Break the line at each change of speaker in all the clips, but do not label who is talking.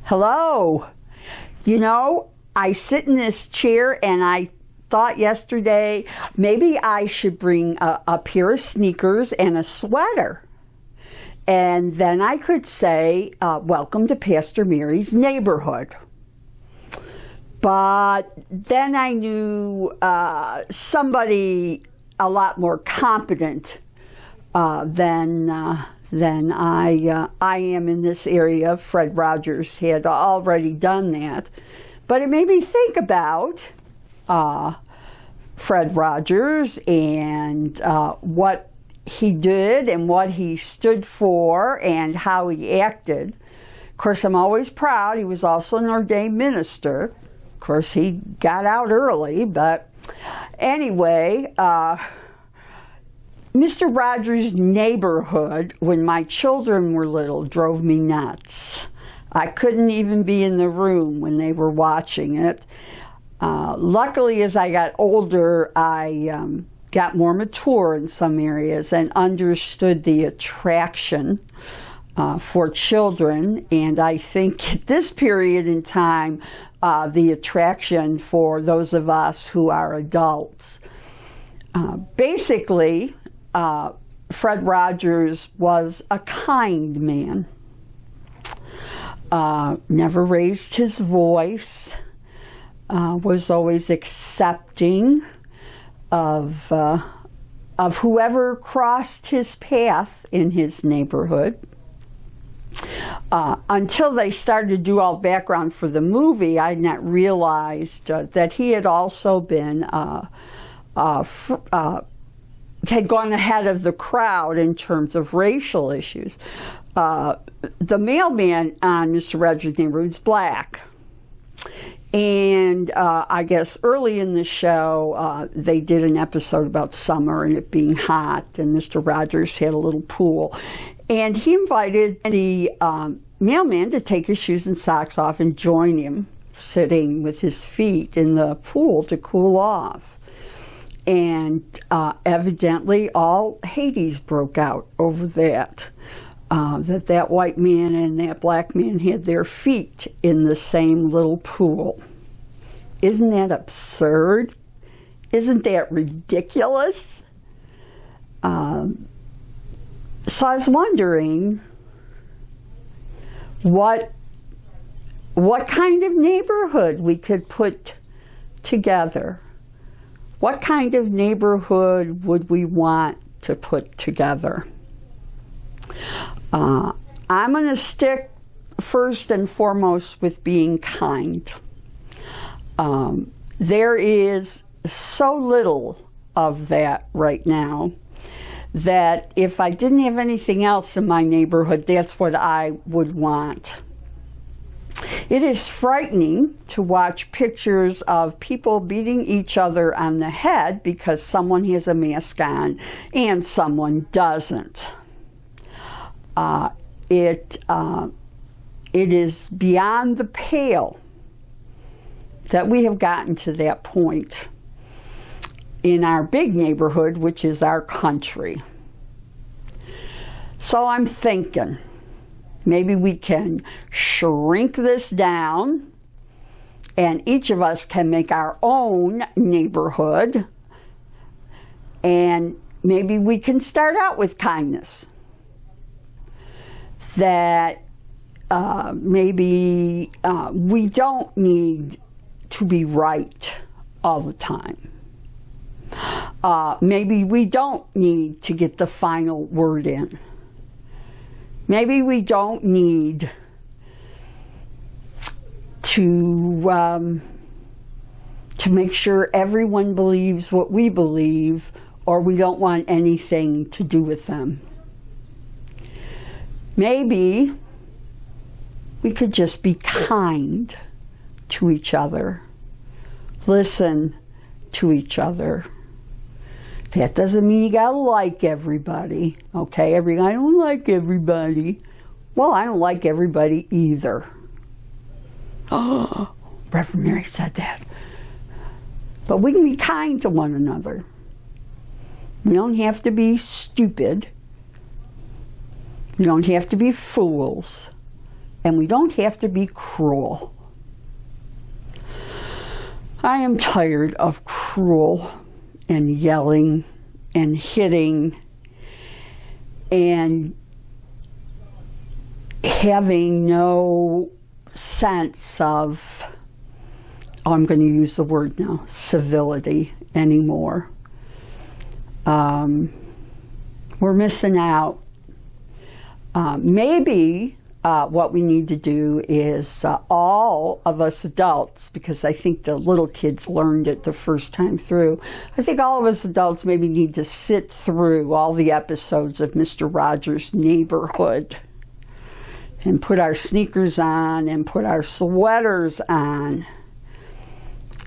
Hello. You know, I sit in this chair and I thought yesterday maybe I should bring a pair of sneakers and a sweater. And then I could say, welcome to Pastor Mary's neighborhood. But then I knew somebody a lot more competent than I am in this area. Fred Rogers had already done that. But it made me think about Fred Rogers and what he did and what he stood for and how he acted. Of course, I'm always proud. He was also an ordained minister. Of course, he got out early, but anyway, Mr. Rogers' neighborhood, when my children were little, drove me nuts. I couldn't even be in the room when they were watching it. Luckily, as I got older, I got more mature in some areas and understood the attraction for children. And I think at this period in time, the attraction for those of us who are adults. Basically, Fred Rogers was a kind man. Never raised his voice, was always accepting of whoever crossed his path in his neighborhood. Until they started to do all background for the movie, I had not realized that he had also been had gone ahead of the crowd in terms of racial issues. The mailman on Mr. Rogers' neighborhood was black. And I guess early in the show, they did an episode about summer and it being hot, and Mr. Rogers had a little pool. And he invited the mailman to take his shoes and socks off and join him sitting with his feet in the pool to cool off. And evidently all Hades broke out over that. That white man and that black man had their feet in the same little pool. Isn't that absurd? Isn't that ridiculous? So I was wondering what kind of neighborhood we could put together. What kind of neighborhood would we want to put together? I'm going to stick first and foremost with being kind. There is so little of that right now that if I didn't have anything else in my neighborhood, that's what I would want. It is frightening to watch pictures of people beating each other on the head because someone has a mask on and someone doesn't. It is beyond the pale that we have gotten to that point in our big neighborhood, which is our country. So I'm thinking, maybe we can shrink this down and each of us can make our own neighborhood, and maybe we can start out with kindness. That maybe we don't need to be right all the time. Maybe we don't need to get the final word in. Maybe we don't need to make sure everyone believes what we believe, or we don't want anything to do with them. Maybe we could just be kind to each other, listen to each other. That doesn't mean you gotta like everybody, okay? I don't like everybody. Well, I don't like everybody either. Oh, Reverend Mary said that. But we can be kind to one another. We don't have to be stupid. We don't have to be fools. and we don't have to be cruel. I am tired of cruel and yelling and hitting and having no sense of, I'm going to use the word now, civility anymore. We're missing out. Maybe what we need to do is all of us adults, because I think the little kids learned it the first time through, I think all of us adults maybe need to sit through all the episodes of Mr. Rogers' Neighborhood and put our sneakers on and put our sweaters on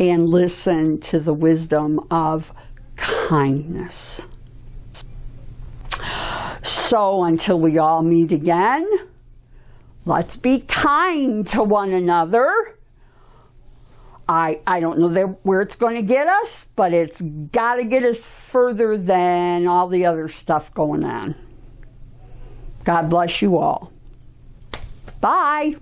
and listen to the wisdom of kindness. So until we all meet again, let's be kind to one another. I don't know where it's going to get us, but it's got to get us further than all the other stuff going on. God bless you all. Bye.